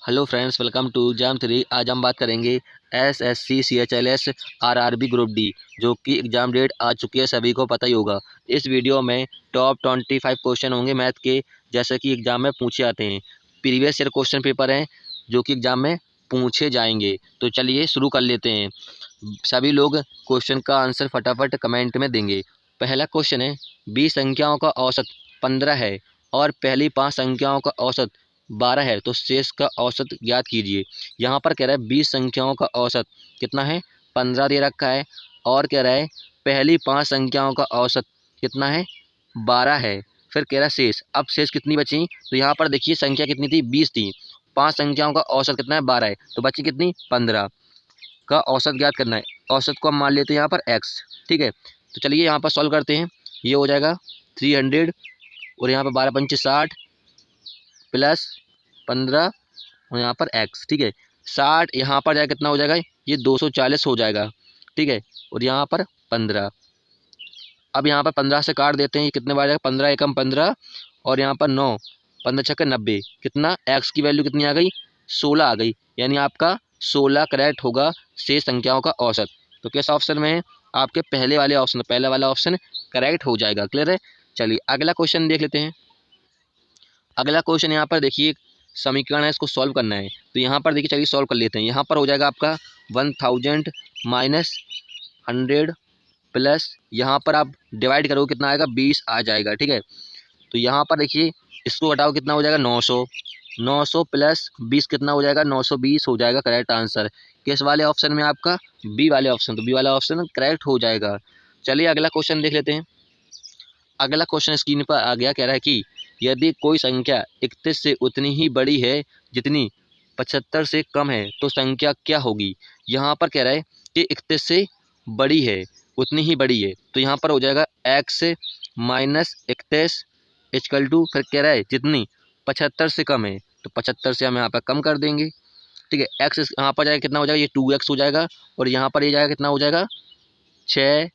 Hello friends, welcome to exam 3। आज हम बात करेंगे SSC CHLS RRB group D, जो कि एग्ज़ाम डेट आ चुकी है, सभी को पता ही होगा। इस वीडियो में टॉप 25 क्वेश्चन होंगे मैथ के, जैसे कि एग्ज़ाम में पूछे जाते हैं। प्रीवियस ईयर क्वेश्चन पेपर हैं जो कि एग्ज़ाम में पूछे जाएंगे। तो चलिए शुरू कर लेते हैं। सभी लोग क्वेश्चन का आंसर फटाफट कमेंट में देंगे। पहला क्वेश्चन है, 20 संख्याओं का औसत 15 है और पहली 5 संख्याओं का औसत 12 है, तो शेष का औसत ज्ञात कीजिए। यहाँ पर कह रहा है 20 संख्याओं का औसत कितना है, 15 दे रखा है, और कह रहा है पहली 5 संख्याओं का औसत कितना है, 12 है। फिर कह रहा है शेष, अब शेष कितनी बची, तो यहाँ पर देखिए संख्या कितनी थी, 20 थी, 5 संख्याओं का औसत कितना है, 12 है, तो बची कितनी, 15 का औसत ज्ञात करना है। औसत को हम मान लेते हैं यहाँ पर x, ठीक है। तो चलिए यहाँ पर सॉल्व करते हैं। ये हो जाएगा 300 और यहाँ पर 12 पंचे 60 प्लस 15 और यहाँ पर x, ठीक है। 60 यहाँ पर जाएगा कितना हो जाएगा, ये 240 हो जाएगा, ठीक है। और यहाँ पर 15, अब यहाँ पर 15 से काट देते हैं, ये कितने बार जाएगा, 15 एकम 15 और यहाँ पर 9, 15 छक्के 90, कितना x की वैल्यू कितनी आ गई, 16 आ गई। यानी आपका 16 करेक्ट होगा शेष संख्याओं का औसत। तो किस ऑप्शन में है, आपके पहले वाले ऑप्शन, पहला वाला ऑप्शन करेक्ट हो जाएगा। क्लियर है। चलिए अगला क्वेश्चन देख लेते हैं। अगला क्वेश्चन यहाँ पर देखिए, समीकरण है, इसको सॉल्व करना है। तो यहाँ पर देखिए, चलिए सॉल्व कर लेते हैं। यहाँ पर हो जाएगा आपका 1000 माइनस 100 प्लस, यहाँ पर आप डिवाइड करोगे कितना आएगा, 20 आ जाएगा, ठीक है। तो यहाँ पर देखिए, इसको घटाओ कितना हो जाएगा, 900, 900 प्लस 20 कितना हो जाएगा, 920 हो जाएगा करेक्ट आंसर। किस वाले ऑप्शन में, आपका बी वाले ऑप्शन, तो बी वाला ऑप्शन करेक्ट हो जाएगा। चलिए अगला क्वेश्चन देख लेते हैं। अगला क्वेश्चन स्क्रीन पर आ गया, कह रहा है कि यदि कोई संख्या 31 से उतनी ही बड़ी है जितनी 75 से कम है, तो संख्या क्या होगी। यहाँ पर कह रहा है कि 31 से बड़ी है, उतनी ही बड़ी है, तो यहाँ पर हो जाएगा x माइनस 31 इक्वल टू, फिर कह रहा है जितनी 75 से कम है, तो 75 से हम यहाँ पर कम कर देंगे, ठीक है। x यहाँ पर जाएगा कितना हो जाएगा, ये 2x हो जाएगा, और यहाँ पर ये जाएगा कितना हो जाएगा, 6,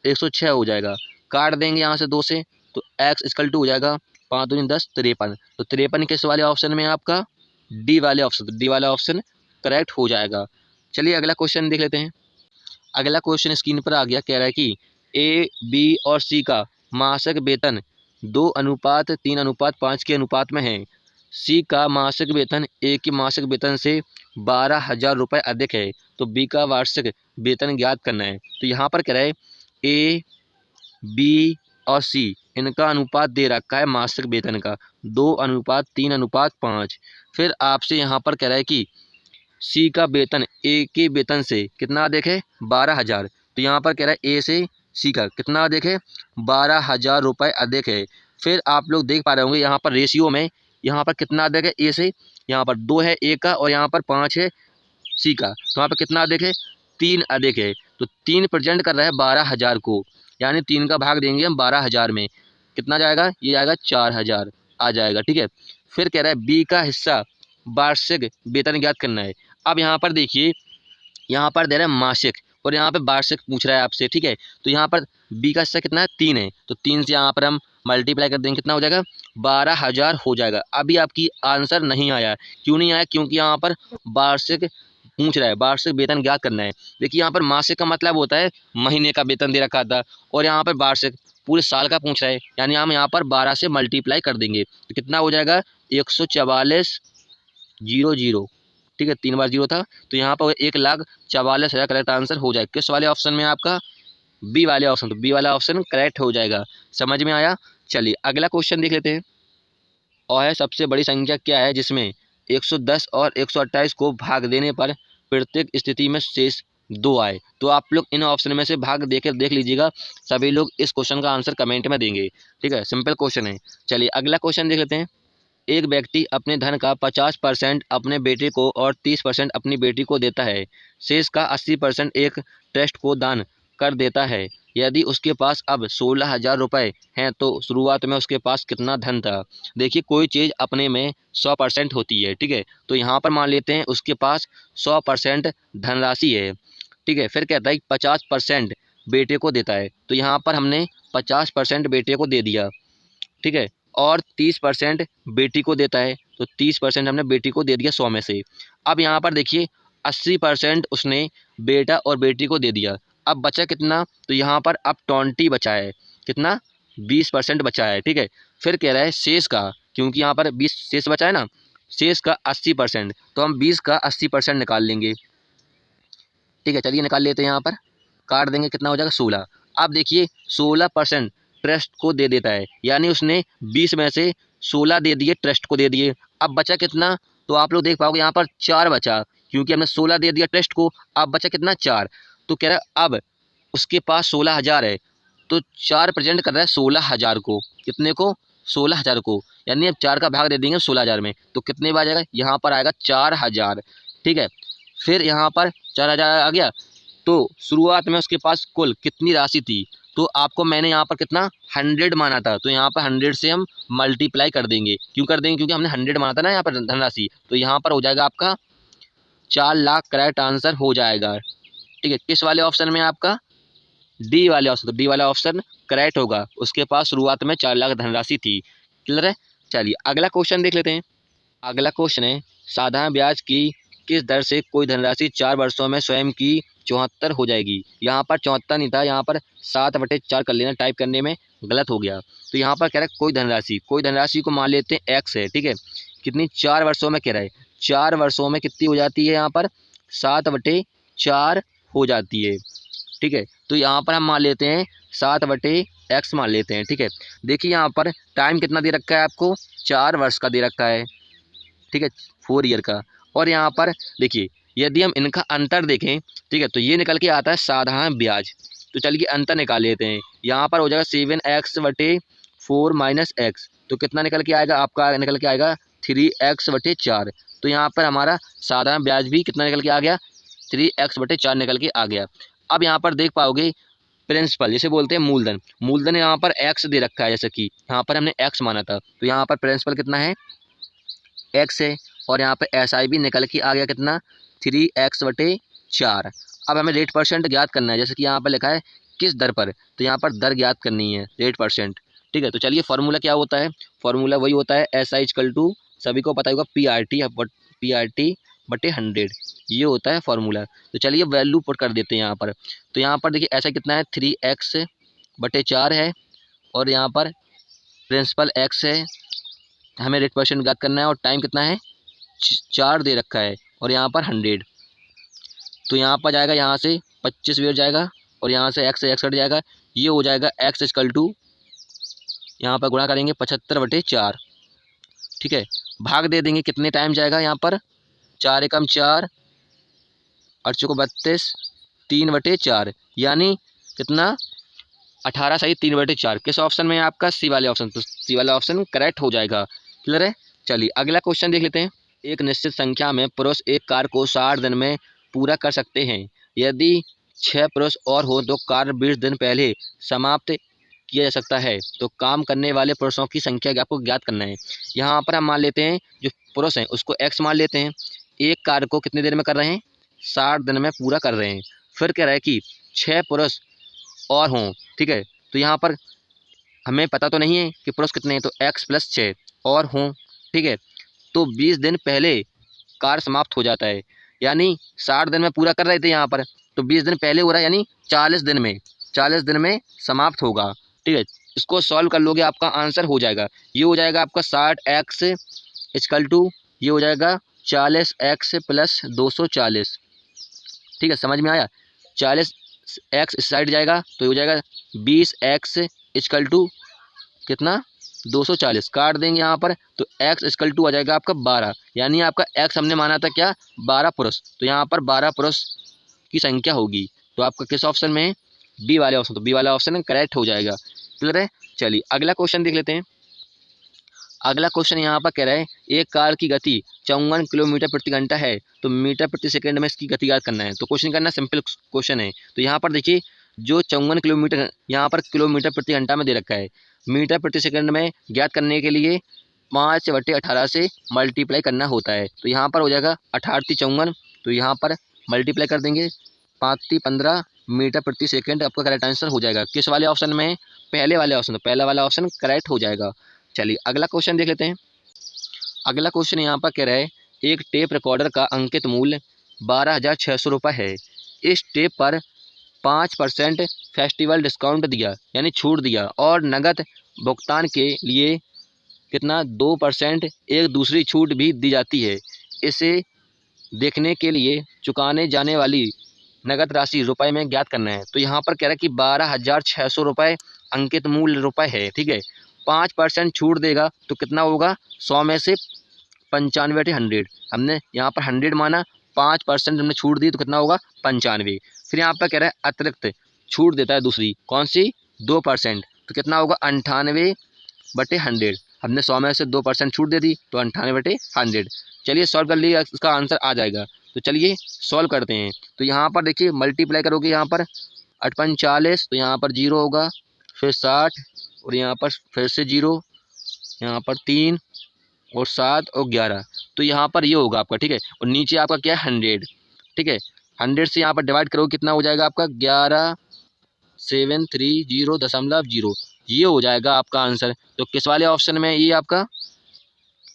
106 हो जाएगा। काट देंगे यहाँ से 2 से, तो x इक्वल टू हो जाएगा 5 दूनी 10, 53। तो 53 किस वाले ऑप्शन में है, आपका डी वाले ऑप्शन, तो डी वाला ऑप्शन करेक्ट हो जाएगा। चलिए अगला क्वेश्चन देख लेते हैं। अगला क्वेश्चन स्क्रीन पर आ गया, कह रहा है कि ए, बी और सी का मासिक वेतन 2:3:5 के अनुपात में है। सी का मासिक वेतन ए के मासिक वेतन से 12,000 रुपये अधिक है, तो बी का वार्षिक वेतन ज्ञात करना है। तो यहाँ पर कह रहा है ए, बी और सी, इनका अनुपात दे रखा है मासिक वेतन का 2:3:5। फिर आपसे यहाँ पर कह रहा है कि सी का वेतन ए के वेतन से कितना अधिक है, 12,000। तो यहाँ पर कह रहा है ए से सी का कितना अधिक है, 12,000 रुपये अधिक है। फिर आप लोग देख पा रहे होंगे यहाँ पर रेशियो में, यहाँ पर कितना अधिक है ए से, यहाँ पर 2 है ए का और यहाँ पर 5 है सी का, तो यहाँ पर कितना अधिक है, 3 अधिक है। तो 3 प्रेजेंट कर रहा है 12,000 को, यानी 3 का भाग देंगे हम 12,000 में, कितना जाएगा, ये जाएगा 4,000 आ जाएगा, ठीक है। फिर कह रहा है बी का हिस्सा वार्षिक वेतन ज्ञात करना है। अब यहाँ पर देखिए, यहाँ पर दे रहा है मासिक और यहाँ पे वार्षिक पूछ रहा है आपसे, ठीक है। तो यहाँ पर बी का हिस्सा कितना है, 3 है, तो 3 से यहाँ पर हम मल्टीप्लाई कर देंगे, कितना हो जाएगा, 12,000 हो जाएगा। अभी आपकी आंसर नहीं आया, क्यों नहीं आया, क्योंकि यहाँ पर वार्षिक पूछ रहा है, वार्षिक वेतन ज्ञात करना है। देखिए यहाँ पर मासिक का मतलब होता है महीने का वेतन दे रखा था, और यहाँ पर वार्षिक पूरे साल का पूछ रहा है, यानी हम यहाँ पर 12 से मल्टीप्लाई कर देंगे, तो कितना हो जाएगा, 144,000, ठीक है, 3 बार 0 था, तो यहाँ पर 1,44,000 करेक्ट आंसर हो जाएगा। किस वाले ऑप्शन में, आपका बी वाले ऑप्शन, तो बी वाला ऑप्शन करेक्ट हो जाएगा। समझ में आया। चलिए अगला क्वेश्चन देख लेते हैं। और है, सबसे बड़ी संख्या क्या है जिसमें 110 और 128 को भाग देने पर प्रत्येक स्थिति में शेष 2 आए। तो आप लोग इन ऑप्शन में से भाग देकर देख लीजिएगा, सभी लोग इस क्वेश्चन का आंसर कमेंट में देंगे, ठीक है, सिंपल क्वेश्चन है। चलिए अगला क्वेश्चन देख लेते हैं। एक व्यक्ति अपने धन का 50% अपने बेटे को और 30% अपनी बेटी को देता है, शेष का 80% एक ट्रस्ट को दान कर देता है। यदि उसके पास अब 16,000 रुपये हैं, तो शुरुआत में उसके पास कितना धन था। देखिए कोई चीज़ अपने में 100% होती है, ठीक है, तो यहाँ पर मान लेते हैं उसके पास 100% धनराशि है, ठीक है। फिर कहता है 50% बेटे को देता है, तो यहाँ पर हमने 50% बेटे को दे दिया, ठीक है। और 30% बेटी को देता है, तो 30% हमने बेटी को दे दिया 100 में से। अब यहाँ पर देखिए 80% उसने बेटा और बेटी को दे दिया। अब बचा कितना, तो यहाँ पर अब 20 बचा है, कितना 20% बचा है, ठीक है। फिर कह रहा है शेष का, क्योंकि यहाँ पर 20 शेष बचा है ना, शेष का 80%, तो हम 20 का 80% निकाल लेंगे, ठीक है। चलिए निकाल लेते हैं, यहाँ पर काट देंगे, कितना हो जाएगा 16। अब देखिए 16% ट्रस्ट को दे देता है, यानी उसने 20 में से 16 दे दिए, ट्रस्ट को दे दिए। अब बचा कितना, तो आप लोग देख पाओगे यहाँ पर 4 बचा, क्योंकि हमने 16 दे दिया ट्रस्ट को। अब बचा कितना 4, तो कह रहा है अब उसके पास 16,000 है, तो 4 प्रेजेंट कर रहा है 16,000 को, कितने को 16,000 को, यानी अब 4 का भाग दे देंगे 16,000 में, तो कितने बार जाएगा, यहाँ पर आएगा 4,000, ठीक है। फिर यहाँ पर 4,000 आ गया, तो शुरुआत में उसके पास कुल कितनी राशि थी, तो आपको मैंने यहाँ पर कितना 100 माना था, तो यहाँ पर 100 से हम मल्टीप्लाई कर देंगे। क्यों कर देंगे, क्योंकि हमने 100 माना था ना यहाँ पर धनराशि, तो यहाँ पर हो जाएगा आपका 4 लाख करेक्ट आंसर हो जाएगा, ठीक है। किस वाले ऑप्शन में, आपका डी वाले ऑप्शन, तो डी वाला ऑप्शन करेक्ट होगा। उसके पास शुरुआत में 4 लाख धनराशि थी, क्लियर है। चलिए अगला क्वेश्चन देख लेते हैं। अगला क्वेश्चन है, साधारण ब्याज की किस दर से कोई धनराशि 4 वर्षों में स्वयं की 74 हो जाएगी। यहाँ पर 74 नहीं था, यहाँ पर 7/4 कर लेना, टाइप करने में गलत हो गया। तो यहाँ पर कह रहा है कोई धनराशि को मान लेते हैं एक्स है, ठीक है। कितनी 4 वर्षों में कह रहा है, 4 वर्षों में कितनी हो जाती है, यहाँ पर 7/4 हो जाती है, ठीक है। तो यहाँ पर हम मान लेते हैं 7/x मान लेते हैं, ठीक है। देखिए यहाँ पर टाइम कितना दे रखा है आपको, 4 वर्ष का दे रखा है, ठीक है, 4 ईयर का। और यहाँ पर देखिए यदि हम इनका अंतर देखें, ठीक है, तो ये निकल के आता है साधारण ब्याज। तो चलिए अंतर निकाल लेते हैं। यहाँ पर हो जाएगा 7x/4 माइनस एक्स, तो कितना निकल के आएगा, आपका निकल के आएगा 3x/4। तो यहाँ पर हमारा साधारण ब्याज भी कितना निकल के आ गया, 3x/4 निकल के आ गया। अब यहाँ पर देख पाओगे प्रिंसिपल, जिसे बोलते हैं मूलधन, मूलधन यहाँ पर x दे रखा है, जैसे कि यहाँ पर हमने x माना था, तो यहाँ पर प्रिंसिपल कितना है, x है। और यहाँ पे SI भी निकल के आ गया कितना, 3x/4। अब हमें रेट परसेंट ज्ञात करना है, जैसे कि यहाँ पर लिखा है किस दर पर, तो यहाँ पर दर ज्ञात करनी है, रेट परसेंट, ठीक है। तो चलिए फार्मूला क्या होता है, फार्मूला वही होता है SI इक्वल टू, सभी को पता होगा, PRT/100, ये होता है फार्मूला। तो चलिए वैल्यू पुट कर देते हैं यहाँ पर। तो यहाँ पर देखिए ऐसा कितना है, 3x/4 है, और यहाँ पर प्रिंसिपल x है, हमें रेट परसेंट ज्ञात करना है, और टाइम कितना है 4 दे रखा है, और यहाँ पर 100। तो यहाँ पर जाएगा, यहाँ से 25 भी जाएगा, और यहाँ से x कट जाएगा, ये हो जाएगा x इक्वल टू, यहाँ पर गुणा करेंगे 75/4, ठीक है। भाग दे देंगे, कितने टाइम जाएगा, यहाँ पर 4 एकम 4, 8 चौको 32, 3/4, यानी कितना 18 सही 3/4। किस ऑप्शन में है आपका, सी वाले ऑप्शन, तो सी वाला ऑप्शन करेक्ट हो जाएगा, क्लियर है। चलिए अगला क्वेश्चन देख लेते हैं। एक निश्चित संख्या में पुरुष एक कार्य को 60 दिन में पूरा कर सकते हैं। यदि 6 पुरुष और हो तो कार्य 20 दिन पहले समाप्त किया जा सकता है। तो काम करने वाले पुरुषों की संख्या आपको ज्ञात करना है। यहाँ पर हम मान लेते हैं जो पुरुष हैं उसको x मान लेते हैं। एक कार्य को कितनी देर में कर रहे हैं, 60 दिन में पूरा कर रहे हैं। फिर कह रहा है कि 6 पुरुष और हों, ठीक है। तो यहाँ पर हमें पता तो नहीं है कि पुरुष कितने हैं, तो x + 6 और हों, ठीक है। तो 20 दिन पहले कार्य समाप्त हो जाता है, यानी 60 दिन में पूरा कर रहे थे यहाँ पर, तो 20 दिन पहले हो रहा है, यानी 40 दिन में समाप्त होगा, ठीक है। इसको सॉल्व कर लोगे, आपका आंसर हो जाएगा, ये हो जाएगा आपका 60x इक्वल टू, ये हो जाएगा 40x + 240, ठीक है। समझ में आया, 40x इस साइड जाएगा, तो ये हो जाएगा 20x इक्वल टू कितना 240, काट देंगे यहाँ पर, तो x इक्वल टू आ जाएगा आपका 12, यानी आपका x हमने माना था क्या 12 पुरुष, तो यहाँ पर 12 पुरुष की संख्या होगी। तो आपका किस ऑप्शन में है, बी वाले ऑप्शन, तो बी वाला ऑप्शन करेक्ट हो जाएगा, क्लियर है। चलिए अगला क्वेश्चन देख लेते हैं। अगला क्वेश्चन यहाँ पर कह रहा है एक कार की गति 54 किलोमीटर प्रति घंटा है, तो मीटर प्रति सेकंड में इसकी गति ज्ञात करना है। तो क्वेश्चन करना सिंपल क्वेश्चन है। तो यहाँ पर देखिए जो 54 किलोमीटर यहाँ पर किलोमीटर प्रति घंटा में दे रखा है, मीटर प्रति सेकंड में ज्ञात करने के लिए 5/18 से मल्टीप्लाई करना होता है। तो यहाँ पर हो जाएगा 18 × 54, तो यहाँ पर मल्टीप्लाई कर देंगे, 5 × 15 मीटर प्रति सेकंड आपका करेक्ट आंसर हो जाएगा। किस वाले ऑप्शन में, पहले वाले ऑप्शन, तो पहला वाला ऑप्शन करेक्ट हो जाएगा। चलिए अगला क्वेश्चन देख लेते हैं। अगला क्वेश्चन यहाँ पर कह रहा है एक टेप रिकॉर्डर का अंकित मूल्य 12,600 रुपये है। इस टेप पर 5% फेस्टिवल डिस्काउंट दिया यानी छूट दिया और नगद भुगतान के लिए कितना 2% एक दूसरी छूट भी दी जाती है। इसे देखने के लिए चुकाने जाने वाली नगद राशि रुपए में ज्ञात करना है। तो यहाँ पर कह रहा है कि 12,600 रुपये अंकित मूल्य रुपए है, ठीक है। 5% छूट देगा तो कितना होगा, 100 में से 95/100। हमने यहाँ पर 100 माना, 5% हमने छूट दी तो कितना होगा 95। फिर यहाँ पर कह रहा है अतिरिक्त छूट देता है दूसरी, कौन सी 2%, तो कितना होगा 98/100। हमने 100 में से 2% छूट दे दी तो 98/100। चलिए सॉल्व कर लिए, इसका आंसर आ जाएगा। तो चलिए सॉल्व करते हैं। तो यहाँ पर देखिए मल्टीप्लाई करोगे, यहाँ पर 8×5 तो यहाँ पर 0 होगा, फिर 60 और यहाँ पर फिर से 0, यहाँ पर 3 और 7 और 11, तो यहाँ पर ये होगा आपका, ठीक है। और नीचे आपका क्या है 100, ठीक है। 100 से यहाँ पर डिवाइड करोगे कितना हो जाएगा आपका 11730.0, ये हो जाएगा आपका आंसर। तो किस वाले ऑप्शन में, ये आपका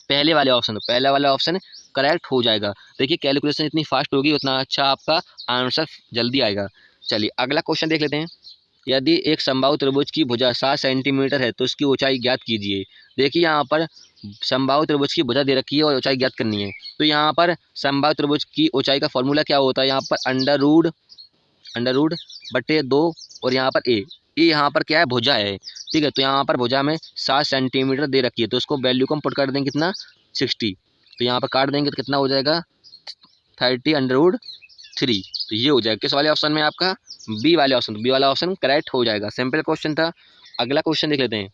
पहले वाले ऑप्शन, पहला वाला ऑप्शन करेक्ट हो जाएगा। देखिए कैलकुलेशन इतनी फास्ट होगी उतना अच्छा आपका आंसर जल्दी आएगा। चलिए अगला क्वेश्चन देख लेते हैं। यदि एक समबाहु त्रिभुज की भुजा 7 सेंटीमीटर है तो उसकी ऊंचाई ज्ञात कीजिए। देखिए यहाँ पर समबाहु त्रिभुज की भुजा दे रखी है और ऊंचाई ज्ञात करनी है। तो यहाँ पर समबाहु त्रिभुज की ऊंचाई का फॉर्मूला क्या होता है, यहाँ पर अंडर रूट/2 और यहाँ पर ए यहाँ पर क्या है भुजा है, ठीक है। तो यहाँ पर भुजा में 7 सेंटीमीटर दे रखी है, तो उसको वैल्यू को हम पुट कर देंगे कितना 60, तो यहाँ पर काट देंगे तो कितना हो जाएगा 30√3। तो ये हो जाएगा किस वाले ऑप्शन में, आपका बी वाले ऑप्शन। बी वाला ऑप्शन करेक्ट हो जाएगा, सिंपल क्वेश्चन था। अगला क्वेश्चन देख लेते हैं।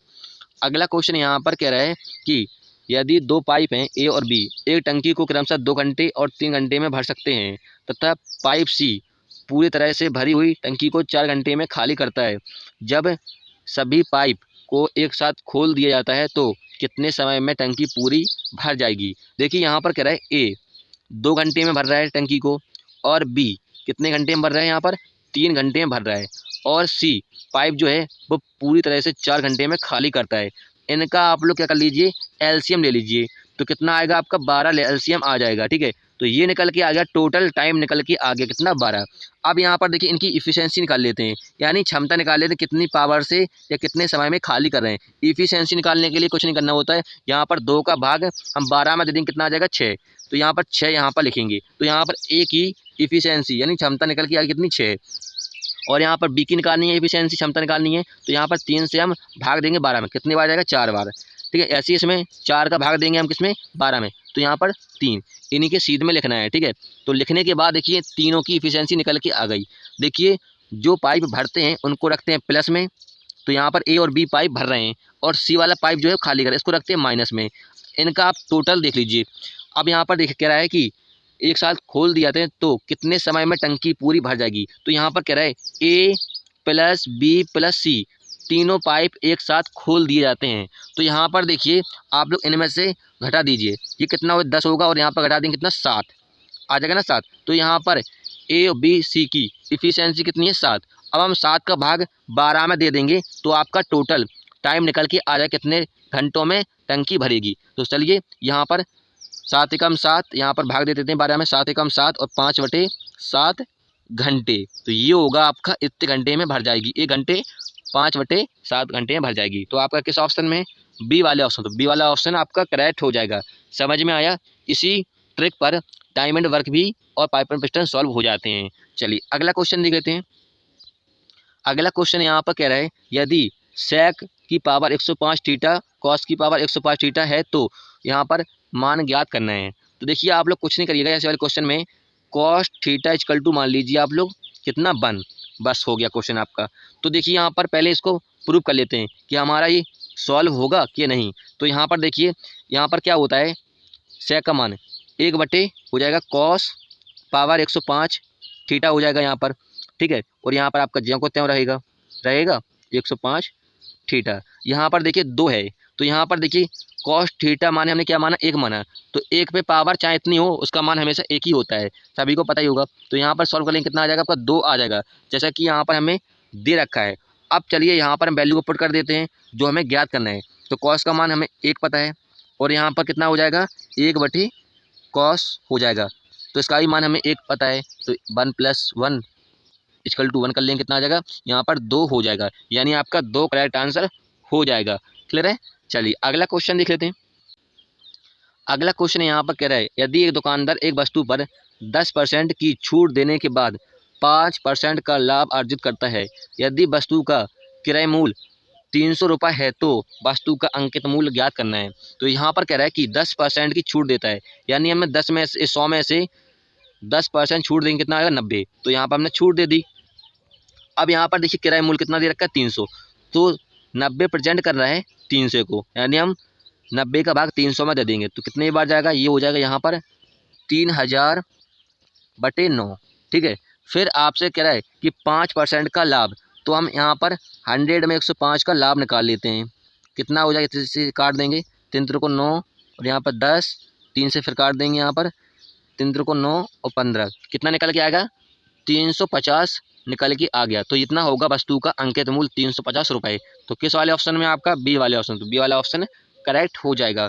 अगला क्वेश्चन यहाँ पर कह रहा है कि यदि 2 पाइप हैं ए और बी, एक टंकी को क्रमशः 2 घंटे और 3 घंटे में भर सकते हैं तथा पाइप सी पूरी तरह से भरी हुई टंकी को 4 घंटे में खाली करता है। जब सभी पाइप को एक साथ खोल दिया जाता है तो कितने समय में टंकी पूरी भर जाएगी। देखिए यहाँ पर कह रहा है ए 2 घंटे में भर रहा है टंकी को, और बी कितने घंटे में भर रहा है, यहाँ पर 3 घंटे में भर रहा है, और सी पाइप जो है वो पूरी तरह से 4 घंटे में खाली करता है। इनका आप लोग क्या कर लीजिए, एलसीएम ले लीजिए। तो कितना आएगा आपका 12 एलसीएम आ जाएगा, ठीक है। तो ये निकल के आ गया, टोटल टाइम निकल के आ गया कितना 12। अब यहाँ पर देखिए इनकी इफ़िशियंसी निकाल लेते हैं, यानी क्षमता निकाल लेते हैं कितनी पावर से या कितने समय में खाली कर रहे हैं। इफ़िशियंसी निकालने के लिए कुछ नहीं करना होता है, यहाँ पर 2 का भाग हम 12 में दे देंगे, कितना आ जाएगा 6। तो यहाँ पर 6 यहाँ पर लिखेंगे, तो यहाँ पर ए की इफ़िशियंसी यानी क्षमता निकल के आ गई कितनी 6, और यहाँ पर बी की निकालनी है इफिशियंसी क्षमता निकालनी है। तो यहाँ पर 3 से हम भाग देंगे 12 में, कितनी बार जाएगा 4 बार, ठीक है। ऐसे ही इसमें 4 का भाग देंगे हम किसमें 12 में, तो यहाँ पर 3 इन्हीं के सीध में लिखना है, ठीक है। तो लिखने के बाद देखिए तीनों की इफिशियंसी निकल के आ गई। देखिए जो पाइप भरते हैं उनको रखते हैं प्लस में, तो यहाँ पर ए और बी पाइप भर रहे हैं, और सी वाला पाइप जो है खाली कर इसको रखते हैं माइनस में। इनका आप टोटल देख लीजिए। अब यहाँ पर देख कह रहा है कि एक साथ खोल दिया जाते हैं तो कितने समय में टंकी पूरी भर जाएगी। तो यहाँ पर कह रहा है ए प्लस बी प्लस सी तीनों पाइप एक साथ खोल दिए जाते हैं। तो यहाँ पर देखिए आप लोग इनमें से घटा दीजिए, ये कितना होगा 10 होगा, और यहाँ पर घटा देंगे कितना 7 आ जाएगा ना 7। तो यहाँ पर ए और बी सी की इफिशियंसी कितनी है 7। अब हम 7 का भाग 12 में दे देंगे तो आपका टोटल टाइम निकल के आ जाए कितने घंटों में टंकी भरेगी। तो चलिए यहाँ पर 7 एकम 7 यहाँ पर भाग दे देते हैं 12 में, 7 एकम 7 और 5/7 घंटे। तो ये होगा आपका इतने घंटे में भर जाएगी, 1 घंटे 5/7 घंटे में भर जाएगी। तो आपका किस ऑप्शन में, बी वाले ऑप्शन। तो बी वाला ऑप्शन आपका करेक्ट हो जाएगा। समझ में आया। इसी ट्रिक पर डायमंड वर्क भी और पाइप एंड पिस्टन सॉल्व हो जाते हैं। चलिए अगला क्वेश्चन देख लेते हैं। अगला क्वेश्चन यहाँ पर कह रहा है यदि सेक की पावर 105 थीटा कॉस की पावर 105 थीटा है तो यहाँ पर मान ज्ञात करना है। तो देखिए आप लोग कुछ नहीं करिएगा, ऐसे वाले क्वेश्चन में कॉस थीटा इक्वल टू मान लीजिए आप लोग कितना 1, बस हो गया क्वेश्चन आपका। तो देखिए यहाँ पर पहले इसको प्रूव कर लेते हैं कि हमारा ये सॉल्व होगा कि नहीं। तो यहाँ पर देखिए यहाँ पर क्या होता है, सेक का मान 1 हो जाएगा कॉस पावर 105 थीटा हो जाएगा यहाँ पर, ठीक है। और यहाँ पर आपका ज्यों को त्यों रहेगा 105 थीटा। यहाँ पर देखिए 2 है, तो यहाँ पर देखिए कॉस थीटा माने हमने क्या माना 1 माना, तो 1 पे पावर चाहे इतनी हो उसका मान हमेशा 1 ही होता है, सभी को पता ही होगा। तो यहाँ पर सॉल्व करेंगे कितना आ जाएगा आपका 2 आ जाएगा, जैसा कि यहाँ पर हमें दे रखा है। अब चलिए यहाँ पर हम वैल्यू को पुट कर देते हैं जो हमें ज्ञात करना है। तो कॉस का मान हमें 1 पता है और यहाँ पर कितना हो जाएगा 1 कॉस हो जाएगा। तो इसका भी मान हमें 1 पता है, तो 1 + 1 = 1 कर लेंगे, कितना आ जाएगा यहाँ पर 2 हो जाएगा, यानी आपका 2 करेक्ट आंसर हो जाएगा। क्लियर है। चलिए अगला क्वेश्चन देख लेते हैं। अगला क्वेश्चन यहाँ पर कह रहा है, यदि एक दुकानदार एक वस्तु पर 10% की छूट देने के बाद 5% का लाभ अर्जित करता है, यदि वस्तु का क्रय मूल्य 300 रुपये है तो वस्तु का अंकित मूल्य ज्ञात करना है। तो यहाँ पर कह रहा है कि 10% की छूट देता है, यानी हमें 100 में से 10% छूट देंगे, कितना आएगा 90। तो यहाँ पर हमने छूट दे दी। अब यहाँ पर देखिए किराया मूल्य कितना दे रखा है 300, तो 90% कर रहा है 300 को, यानी हम 90 का भाग 300 में दे देंगे, तो कितने बार जाएगा, ये हो जाएगा यहाँ पर 3000/9। ठीक है। फिर आपसे कह रहा है कि 5% का लाभ, तो हम यहाँ पर 100 में 105 का लाभ निकाल लेते हैं, कितना हो जाएगा, इससे काट देंगे 3 को 9 और यहाँ पर 10, 3 से फिर काट देंगे यहाँ पर 3 को 9 और 15, कितना निकल के आएगा 350 निकल के आ गया। तो इतना होगा वस्तु का अंकित मूल्य 350 रुपये। तो किस वाले ऑप्शन में आपका बी वाले ऑप्शन, तो बी वाला ऑप्शन करेक्ट हो जाएगा।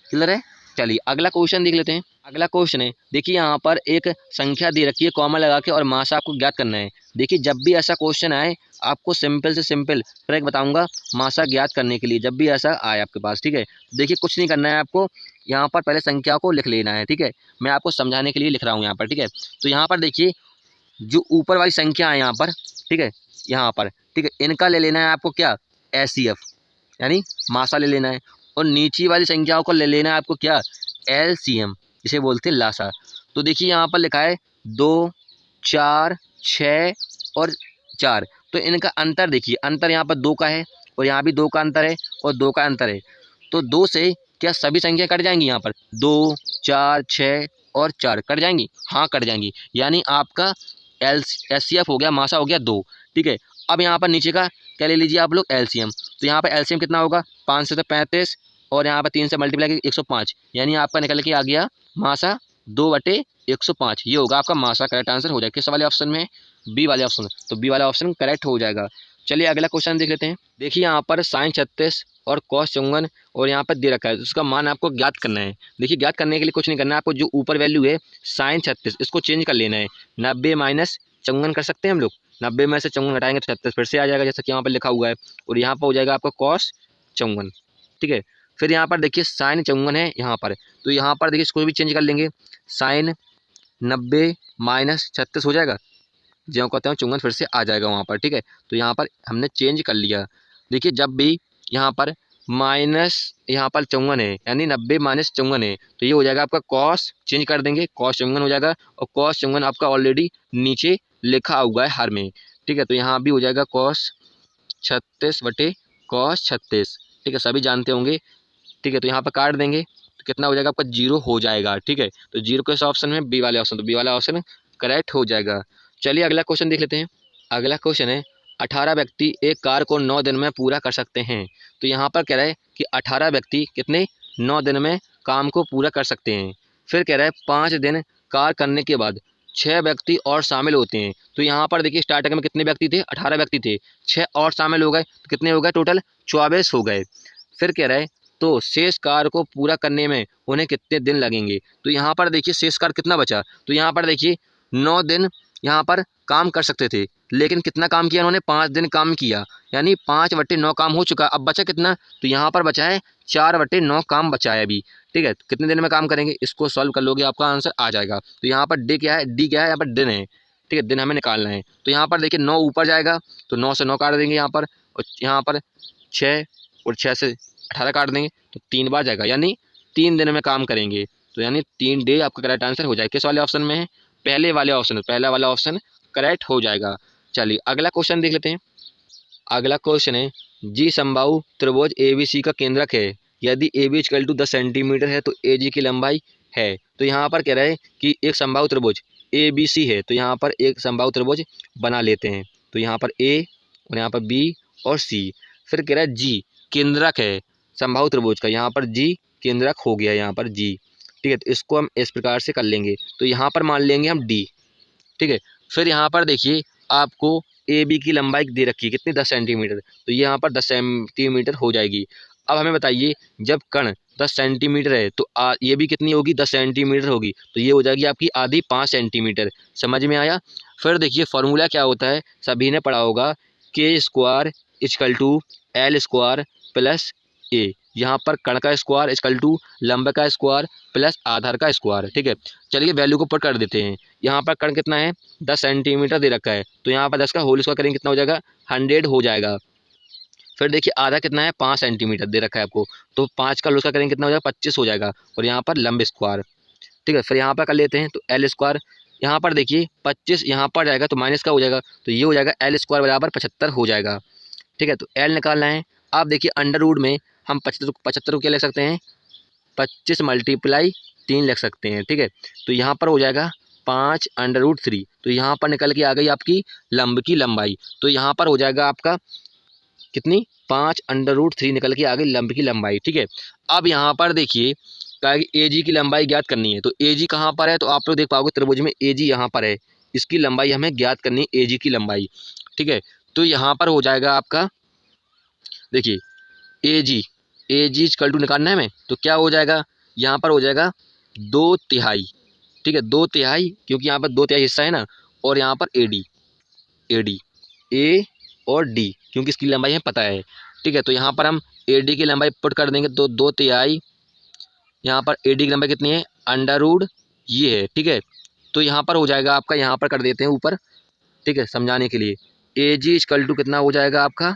क्लियर है। चलिए अगला क्वेश्चन देख लेते हैं। अगला क्वेश्चन है, देखिए यहाँ पर एक संख्या दे रखी है कॉमा लगा के और मासा आपको ज्ञात करना है। देखिए जब भी ऐसा क्वेश्चन आए आपको सिंपल से सिंपल ट्रिक बताऊंगा मासा ज्ञात करने के लिए, जब भी ऐसा आए आपके पास। ठीक है। देखिए कुछ नहीं करना है आपको, यहाँ पर पहले संख्या को लिख लेना है। ठीक है। मैं आपको समझाने के लिए लिख रहा हूँ यहाँ पर। ठीक है। तो यहाँ पर देखिए जो ऊपर वाली संख्या है यहाँ पर, ठीक है, यहाँ पर, ठीक है, इनका ले लेना है आपको क्या, एचसीएफ यानी मासा ले लेना है, और नीचे वाली संख्याओं को ले लेना है आपको क्या, एलसीएम, इसे बोलते हैं लासा। तो देखिए यहाँ पर लिखा है 2, 4, 6 और 4, तो इनका अंतर देखिए, अंतर यहाँ पर 2 का है और यहाँ भी 2 का अंतर है और 2 का अंतर है। तो 2 से क्या सभी संख्या कट जाएंगी, यहाँ पर 2, 4, 6 और 4 कट जाएंगी, हाँ कट जाएंगी, यानी आपका एचसीएफ हो गया, मासा हो गया 2। ठीक है। अब यहाँ पर नीचे का क्या ले लीजिए आप लोग, एलसीएम। तो यहाँ पर एलसीएम कितना होगा, 5 से तो 35 और यहाँ पर 3 से मल्टीप्लाई 105, यानी आपका निकल के आ गया मासा 2/105। ये होगा आपका मासा, करेक्ट आंसर हो जाएगा। किस वाले ऑप्शन में, बी वाले ऑप्शन, तो बी वाला ऑप्शन करेक्ट हो जाएगा। चलिए अगला क्वेश्चन देख लेते हैं। देखिए यहाँ पर साइन 36 और कॉस 54 और यहाँ पर दे रखा है, उसका मान आपको ज्ञात करना है। देखिए ज्ञात करने के लिए कुछ नहीं करना है आपको, जो ऊपर वैल्यू है साइन 36 इसको चेंज कर लेना है, 90 - 54 कर सकते हैं हम लोग, 90 में से 54 घटाएंगे तो 36 फिर से आ जाएगा, जैसा कि यहाँ पर लिखा हुआ है, और यहाँ पर हो जाएगा आपका कॉस 54। ठीक है। फिर यहाँ पर देखिए साइन 54 है यहाँ पर, तो यहाँ पर देखिए इसको भी चेंज कर लेंगे, साइन 90 - 36 हो जाएगा, जो कहते हैं 54 फिर से आ जाएगा वहाँ पर। ठीक है। तो यहाँ पर हमने चेंज कर लिया। देखिए जब भी यहाँ पर माइनस यहाँ पर 54 है, यानी 90 - 54 है, तो ये हो जाएगा आपका कॉस, चेंज कर देंगे कॉस 54 हो जाएगा, और कॉस 54 आपका ऑलरेडी नीचे लिखा हुआ है हर में। ठीक है। तो यहाँ भी हो जाएगा कॉस 36/कॉस 36। ठीक है, सभी जानते होंगे। ठीक है। तो यहाँ पर काट देंगे तो कितना हो जाएगा आपका 0 हो जाएगा। ठीक है। तो 0 किस ऑप्शन में, बी वाले ऑप्शन, तो बी वाला ऑप्शन करेक्ट हो जाएगा। चलिए अगला क्वेश्चन देख लेते हैं। अगला क्वेश्चन है, 18 व्यक्ति एक कार को 9 दिन में पूरा कर सकते हैं। तो यहाँ पर कह रहा है कि 18 व्यक्ति कितने 9 दिन में काम को पूरा कर सकते हैं। फिर कह रहा है 5 दिन कार करने के बाद 6 व्यक्ति और शामिल होते हैं। तो यहाँ पर देखिए स्टार्टिंग में कितने व्यक्ति थे, 18 व्यक्ति थे, 6 और शामिल हो गए, तो कितने हो गए टोटल, 24 हो गए। फिर कह रहा है तो शेष कार को पूरा करने में उन्हें कितने दिन लगेंगे। तो यहाँ पर देखिए शेष कार कितना बचा, तो यहाँ पर देखिए 9 दिन यहाँ पर काम कर सकते थे, लेकिन कितना काम किया उन्होंने, 5 दिन काम किया, यानी 5/9 काम हो चुका। अब बचा कितना, तो यहाँ पर बचा है 4/9 काम बचा है अभी। ठीक है। कितने दिन में काम करेंगे, इसको सॉल्व कर लोगे आपका आंसर आ जाएगा। तो यहाँ पर डी क्या है, डी क्या है, यहाँ पर दिन है। ठीक है, दिन हमें निकालना है। तो यहाँ पर देखिए 9 ऊपर जाएगा, तो 9 से 9 काट देंगे यहाँ पर, और यहाँ पर 6 और 6 से 18 काट देंगे, तो 3 बार जाएगा, यानी 3 दिन में काम करेंगे। तो यानी 3 डे आपका करेक्ट आंसर हो जाएगा। किस वाले ऑप्शन में है, पहले वाले ऑप्शन, पहला वाला ऑप्शन करेक्ट हो जाएगा। चलिए अगला क्वेश्चन देख लेते हैं। अगला क्वेश्चन है, जी समबाहु त्रिभुज ABC का केंद्रक है, यदि AB = 10 सेंटीमीटर है तो AG की लंबाई है। तो यहाँ पर कह रहा है कि एक समबाहु त्रिभुज ABC है, तो यहाँ पर एक समबाहु त्रिभुज बना लेते हैं। तो यहाँ पर A और यहाँ पर B और C। फिर कह रहा है G केंद्रक है समबाहु त्रिभुज का, यहाँ पर G केंद्रक हो गया, यहाँ पर G। ठीक है। तो इसको हम इस प्रकार से कर लेंगे, तो यहाँ पर मान लेंगे हम D। ठीक है। फिर यहाँ पर देखिए आपको AB की लंबाई दे रखी है कितनी, 10 सेंटीमीटर, तो यहाँ पर 10 सेंटीमीटर हो जाएगी। अब हमें बताइए, जब कण 10 सेंटीमीटर है तो ये भी कितनी होगी, 10 सेंटीमीटर होगी, तो ये हो जाएगी आपकी आधी 5 सेंटीमीटर। समझ में आया। फिर देखिए फॉर्मूला क्या होता है, सभी ने पढ़ा होगा, K square equal to L square plus A. यहाँ पर कण का स्क्वायर इक्वल टू लंब का स्क्वायर प्लस आधार का स्क्वायर। ठीक है, चलिए वैल्यू को पुट कर देते हैं। यहाँ पर कण कितना है, 10 सेंटीमीटर दे रखा है, तो यहाँ पर 10 का होल स्क्वायर करेंगे कितना हो जाएगा, 100 हो जाएगा। फिर देखिए आधा कितना है, 5 सेंटीमीटर दे रखा है आपको, तो 5 का होल स्क्वायर करेंगे कितना हो जाएगा, 25 हो जाएगा। और यहाँ पर लंब स्क्वायर। ठीक है, फिर यहाँ पर कर लेते हैं, तो एल स्क्वायर, यहाँ पर देखिए 25 यहाँ पर जाएगा तो माइनस का हो जाएगा, तो ये हो जाएगा एल स्क्वायर बराबर 75 हो जाएगा। ठीक है, तो एल निकालना है। आप देखिए अंडर रूट में हम 75 को क्या लिख सकते हैं, 25 मल्टीप्लाई 3 लिख सकते हैं। ठीक है, तो यहाँ पर हो जाएगा 5√3, तो यहाँ पर निकल के आ गई आपकी लंब की लंबाई, तो यहाँ पर हो जाएगा आपका कितनी, 5√3 निकल के आ गई लंब की लंबाई। ठीक है, अब यहाँ पर देखिए कहा कि ए जी की लंबाई ज्ञात करनी है, तो ए जी कहाँ पर है, तो आप लोग देख पाओगे त्रिभुज में ए जी यहाँ पर है, इसकी लंबाई हमें ज्ञात करनी है, ए जी की लंबाई। ठीक है, तो यहाँ पर हो जाएगा आपका, देखिए ए जी इक्वल टू निकालना है हमें, तो क्या हो जाएगा, यहाँ पर हो जाएगा 2/3। ठीक है, 2/3, क्योंकि यहाँ पर 2/3 हिस्सा है ना, और यहाँ पर ए ए और डी, क्योंकि इसकी लंबाई हमें पता है। ठीक है, तो यहाँ पर हम ए डी की लंबाई पुट कर देंगे, तो 2/3, यहाँ पर ए डी की लंबाई कितनी है, अंडर रूट ये है। ठीक है, तो यहाँ पर हो जाएगा आपका, यहाँ पर कर देते हैं ऊपर। ठीक है, समझाने के लिए ए जी इक्वल टू कितना हो जाएगा आपका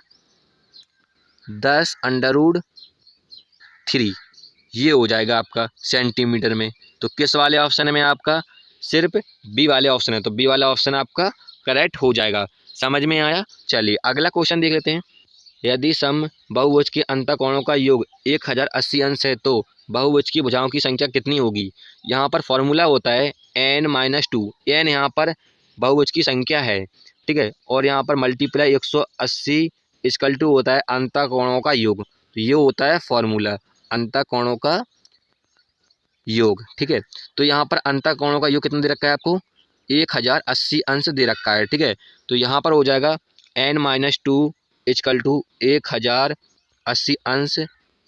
10√3, ये हो जाएगा आपका सेंटीमीटर में। तो किस वाले ऑप्शन में आपका, सिर्फ बी वाले ऑप्शन है, तो बी वाला ऑप्शन आपका करेक्ट हो जाएगा। समझ में आया। चलिए अगला क्वेश्चन देख लेते हैं। यदि सम बहुभुज के अंतःकोणों का योग 1080 अंश है तो बहुभुज की भुजाओं की संख्या कितनी होगी। यहाँ पर फॉर्मूला होता है n-2, n यहाँ पर बहुभुज की संख्या है। ठीक है, और यहाँ पर मल्टीप्लाई 180 इक्वल टू होता है अंतःकोणों का योग, तो ये होता है फॉर्मूला अंतःकोणों का योग। ठीक है, तो यहाँ पर अंतःकोणों का योग कितना दे रखा है आपको, 1080 अंश दे रखा है। ठीक है, तो यहाँ पर हो जाएगा n-2 इक्वल टू 1080 अंश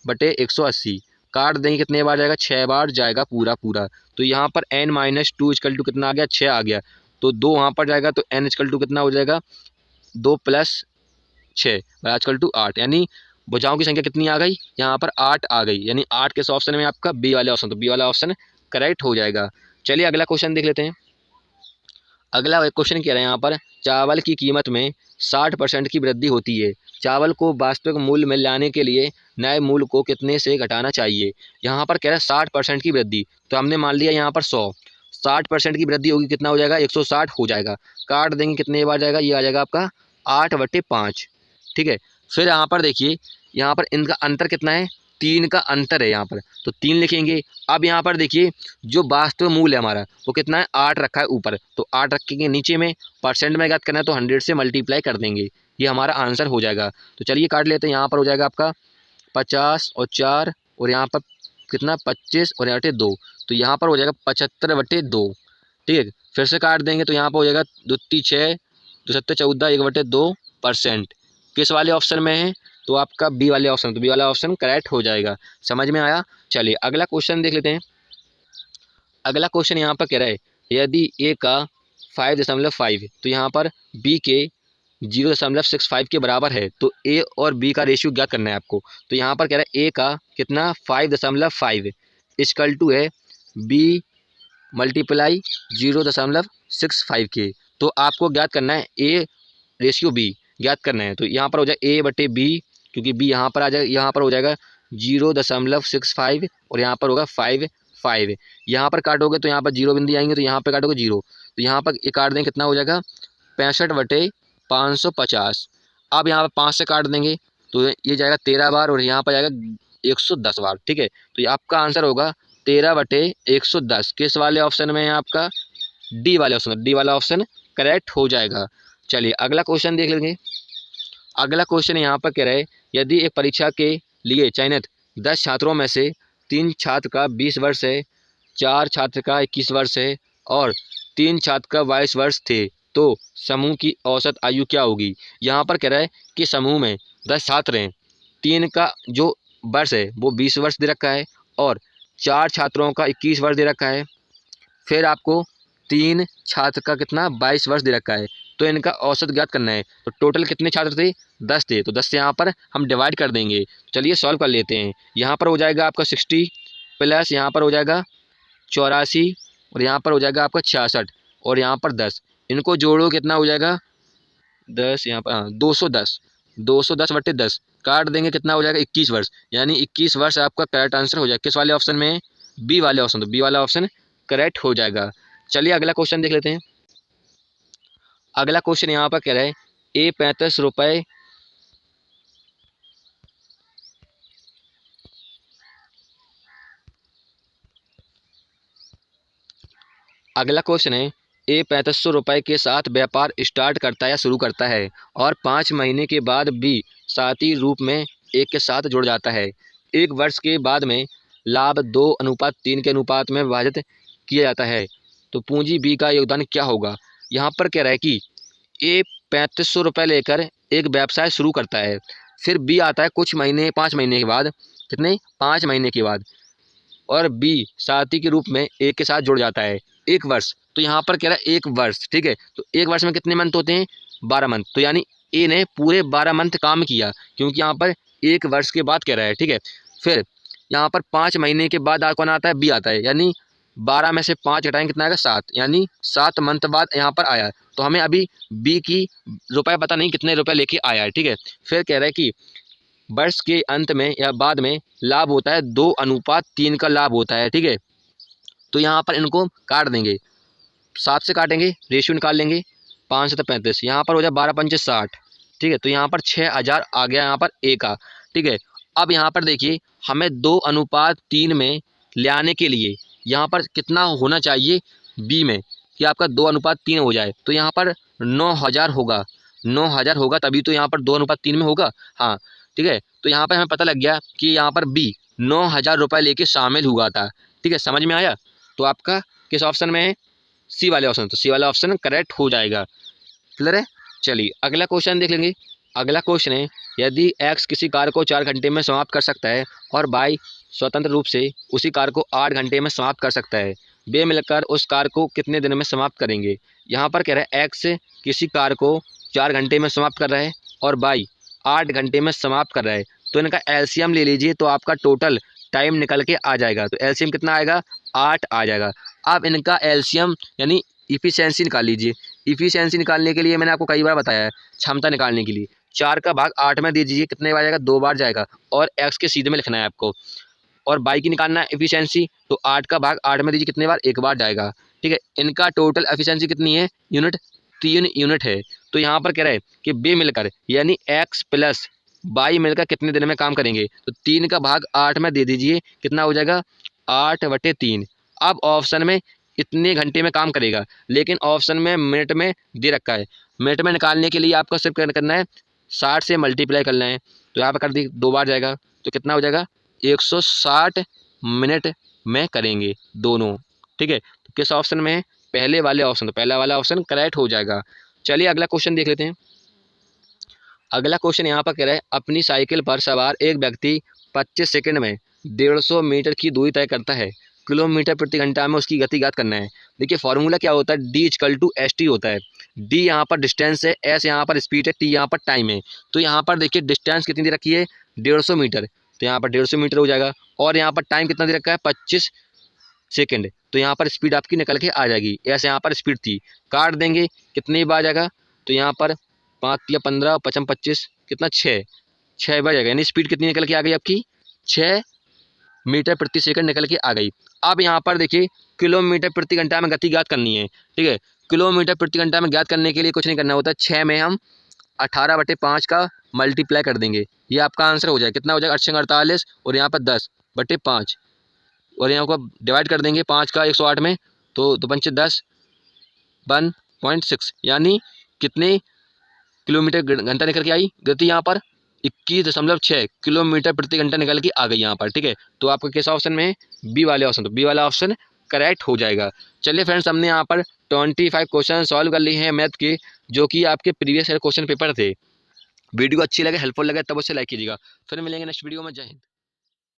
बटे 180, काट देंगे कितने बार जाएगा, 6 बार जाएगा पूरा पूरा। तो यहाँ पर n-2 इक्वल टू कितना आ गया, 6 आ गया, तो 2 वहाँ पर जाएगा, तो n इक्वल टू कितना हो जाएगा, 2 + 6 इक्वल टू 8, यानी भुजाओं की संख्या कितनी आ गई, यहाँ पर 8 आ गई, यानी 8 किस ऑप्शन में आपका, बी वाले ऑप्शन, तो बी वाला ऑप्शन करेक्ट हो जाएगा। चलिए अगला क्वेश्चन देख लेते हैं। अगला क्वेश्चन कह रहे हैं यहाँ पर, चावल की कीमत में 60% की वृद्धि होती है, चावल को वास्तविक मूल्य में लाने के लिए नए मूल्य को कितने से घटाना चाहिए। यहाँ पर कह रहा है 60% की वृद्धि, तो हमने मान लिया यहाँ पर 100, 60% की वृद्धि होगी कितना हो जाएगा, 160 हो जाएगा, काट देंगे कितने बार जाएगा, ये आ जाएगा आपका 8/5। ठीक है, फिर यहाँ पर देखिए, यहाँ पर इनका अंतर कितना है, 3 का अंतर है यहाँ पर, तो 3 लिखेंगे। अब यहाँ पर देखिए जो वास्तविक मूल्य है हमारा वो कितना है, 8 रखा है ऊपर, तो 8 रखेंगे, नीचे में परसेंट में ज्ञात करना है तो 100 से मल्टीप्लाई कर देंगे, ये हमारा आंसर हो जाएगा। तो चलिए काट लेते हैं, यहाँ पर हो जाएगा आपका 50 और 4, और यहाँ पर कितना 25 और यहाँ 2, तो यहाँ पर हो जाएगा 75/2। ठीक है, फिर से काट देंगे, तो यहाँ पर हो जाएगा 2 × 6 2 × 7 14 1/2%। किस वाले ऑप्शन में है, तो आपका बी वाले ऑप्शन, तो बी वाला ऑप्शन करेक्ट हो जाएगा। समझ में आया। चलिए अगला क्वेश्चन देख लेते हैं। अगला क्वेश्चन यहाँ पर कह रहा है, यदि ए का 5.5 तो यहाँ पर बी के 0.65 के बराबर है, तो ए और बी का रेशियो ज्ञात करना है आपको। तो यहाँ पर कह रहा है ए का कितना 5.5 इक्वल टू है बी मल्टीप्लाई 0.65 के, तो आपको ज्ञात करना है ए रेशियो बी ज्ञात करना है। तो यहाँ पर हो जाएगा A/B, क्योंकि बी यहाँ पर आ जाएगा, यहाँ पर हो जाएगा 0.65 और यहाँ पर होगा 5 यहाँ पर काटोगे तो यहाँ पर 0 बिंदु आएंगे, तो यहाँ पर काटोगे 0, तो यहाँ पर ये काट देंगे कितना हो जाएगा 65/550। अब यहाँ पर 5 से काट देंगे तो ये जाएगा 13 बार और यहाँ पर जाएगा 110 बार। ठीक है, तो ये आपका आंसर होगा 13/110। किस वाले ऑप्शन में है आपका, डी वाले ऑप्शन, डी वाला ऑप्शन करेक्ट हो जाएगा। चलिए अगला क्वेश्चन देख लेंगे। अगला क्वेश्चन यहाँ पर कह रहा है, यदि एक परीक्षा के लिए चयनित 10 छात्रों में से 3 छात्र का 20 वर्ष है, 4 छात्र का 21 वर्ष है और 3 छात्र का 22 वर्ष थे, तो समूह की औसत आयु क्या होगी। यहाँ पर कह रहा है कि समूह में 10 छात्र हैं, 3 का जो वर्ष है वो 20 वर्ष दे रखा है और 4 छात्रों का 21 वर्ष दे रखा है। फिर आपको 3 छात्र का कितना 22 वर्ष दे रखा है। तो इनका औसत ज्ञात करना है। तो टोटल कितने छात्र थे 10 थे, तो 10 से यहाँ पर हम डिवाइड कर देंगे। चलिए सॉल्व कर लेते हैं। यहाँ पर हो जाएगा आपका 60 प्लस यहाँ पर हो जाएगा 84 और यहाँ पर हो जाएगा आपका 66 और यहाँ पर 10। इनको जोड़ो कितना हो जाएगा 10 यहाँ पर 210 210/10 काट देंगे कितना हो जाएगा 21 वर्ष, यानी 21 वर्ष आपका करेक्ट आंसर हो जाएगा। किस वाले ऑप्शन में? बी वाले ऑप्शन। तो बी वाला ऑप्शन करेक्ट हो जाएगा। चलिए अगला क्वेश्चन देख लेते हैं। अगला क्वेश्चन यहाँ पर कह रहा है ए 35 रुपये अगला क्वेश्चन है ए 3500 रुपये के साथ व्यापार स्टार्ट करता है या शुरू करता है और 5 महीने के बाद बी साथी रूप में एक के साथ जुड़ जाता है। 1 वर्ष के बाद में लाभ 2:3 के अनुपात में विभाजित किया जाता है। तो पूंजी बी का योगदान क्या होगा? यहाँ पर कह रहा है कि ए 3500 रुपये लेकर एक व्यवसाय शुरू करता है, फिर बी आता है कुछ महीने 5 महीने के बाद, कितने 5 महीने के बाद, और बी साथी के रूप में एक के साथ जुड़ जाता है 1 वर्ष। तो यहाँ पर कह रहा है 1 वर्ष, ठीक है। तो 1 वर्ष में कितने मंथ होते हैं? 12 मंथ। तो यानी ए ने पूरे 12 मंथ काम किया, क्योंकि यहाँ पर 1 वर्ष के बाद कह रहा है, ठीक है। फिर यहाँ पर 5 महीने के बाद कौन आता है? बी आता है, यानी 12 में से 5 घटाएंगे कितना आएगा? 7, यानी 7 मंथ बाद यहाँ पर आया। तो हमें अभी बी की रुपये पता नहीं कितने रुपये लेके आया है, ठीक है। फिर कह रहा है कि वर्ष के अंत में या बाद में लाभ होता है 2:3 का लाभ होता है, ठीक है। तो यहाँ पर इनको काट देंगे, 7 से काटेंगे, रेशियो निकाल लेंगे, 5 से 35, यहाँ पर हो जाए 12×5 = 60, ठीक है। तो यहाँ पर 6000 आ गया यहाँ पर ए का, ठीक है। अब यहाँ पर देखिए हमें 2:3 में ले आने के लिए यहाँ पर कितना होना चाहिए बी में कि आपका 2:3 हो जाए। तो यहाँ पर 9000 होगा, 9000 होगा तभी तो यहाँ पर 2:3 में होगा। हाँ, ठीक है। तो यहाँ पर हमें पता लग गया कि यहाँ पर बी 9000 रुपये लेके शामिल हुआ था, ठीक है। समझ में आया? तो आपका किस ऑप्शन में है? सी वाले ऑप्शन। तो सी वाला ऑप्शन करेक्ट हो जाएगा। क्लियर है? चलिए अगला क्वेश्चन देख लेंगे। अगला क्वेश्चन है यदि एक्स किसी कार्य को 4 घंटे में समाप्त कर सकता है और वाई स्वतंत्र रूप से उसी कार्य को 8 घंटे में समाप्त कर सकता है, वे मिलकर उस कार्य को कितने दिन में समाप्त करेंगे? यहाँ पर कह रहा है एक्स किसी कार्य को 4 घंटे में समाप्त कर रहा है और वाई 8 घंटे में समाप्त कर रहा है। तो इनका एलसीएम ले लीजिए, तो आपका टोटल टाइम निकल के आ जाएगा। तो एलसीएम कितना आएगा? 8 आ जाएगा। अब इनका एलसीएम यानी इफिशियंसी निकाल लीजिए। इफिशियंसी निकालने के लिए मैंने आपको कई बार बताया है, क्षमता निकालने के लिए 4 का भाग 8 में दे दीजिए, कितने बार जाएगा? 2 बार जाएगा। और एक्स के सीधे में लिखना है आपको। और बाई की निकालना है एफिशिएंसी, तो 8 का भाग 8 में दीजिए, कितने बार? 1 बार जाएगा, ठीक है। इनका टोटल एफिशिएंसी कितनी है यूनिट? 3 यूनिट है। तो यहाँ पर कह रहा है कि बे मिलकर यानी एक्स प्लस बाई मिलकर कितने दिन में काम करेंगे? तो 3 का भाग 8 में दे दीजिए, कितना हो जाएगा? 8/3। अब ऑप्शन में इतने घंटे में काम करेगा, लेकिन ऑप्शन में मिनट में दे रखा है। मिनट में निकालने के लिए आपको सिर्फ करना है 60 से मल्टीप्लाई करना है। तो यहाँ पर कर दी, 2 बार जाएगा, तो कितना हो जाएगा? 160 मिनट में करेंगे दोनों, ठीक है। तो किस ऑप्शन में है? पहले वाले ऑप्शन। तो पहला वाला ऑप्शन करेक्ट हो जाएगा। चलिए अगला क्वेश्चन देख लेते हैं। अगला क्वेश्चन यहाँ पर कह रहा है अपनी साइकिल पर सवार एक व्यक्ति 25 सेकंड में 150 मीटर की दूरी तय करता है, किलोमीटर प्रति घंटा में उसकी गति ज्ञात करना है। देखिए फॉर्मूला क्या होता है? D=ST होता है। D यहाँ पर डिस्टेंस है, S यहाँ पर स्पीड है, T यहाँ पर टाइम है। तो यहाँ पर देखिए डिस्टेंस कितनी दे रखी है? 150 मीटर। तो यहाँ पर 150 मीटर हो जाएगा। और यहाँ पर टाइम कितना दे रखा है? 25 सेकंड। तो यहाँ पर स्पीड आपकी निकल के आ जाएगी। ऐसे यहाँ पर स्पीड थी, काट देंगे, कितनी बार जाएगा? तो यहाँ पर 5 या 15, 5 25 कितना? 6 बार जाएगा। यानी स्पीड कितनी निकल के आ गई आपकी? 6 मीटर प्रति सेकंड निकल के आ गई। अब यहाँ पर देखिए किलोमीटर प्रति घंटा में गति ज्ञात करनी है, ठीक है। किलोमीटर प्रति घंटा में ज्ञात करने के लिए कुछ नहीं करना होता, 6 में हम 18/5 का मल्टीप्लाई कर देंगे, ये आपका आंसर हो जाएगा। कितना हो जाएगा? 848 और यहाँ पर 10/5 और यहाँ को डिवाइड कर देंगे 5 का 108 में, तो 2 पंचे 10 1.6, यानी कितने किलोमीटर घंटा निकल के आई गति? यहाँ पर 21.6 किलोमीटर प्रति घंटा निकल के आ गई यहाँ पर, ठीक है। तो आपका किस ऑप्शन में है? बी वाले ऑप्शन। तो बी वाला ऑप्शन करेक्ट हो जाएगा। चलिए फ्रेंड्स, हमने यहाँ पर 25 क्वेश्चन सॉल्व कर लिए हैं मैथ के, जो कि आपके प्रीवियस ईयर क्वेश्चन पेपर थे। वीडियो अच्छी लगे, हेल्पफुल लगे, तब उसे लाइक कीजिएगा। फिर मिलेंगे नेक्स्ट वीडियो में। जय हिंद।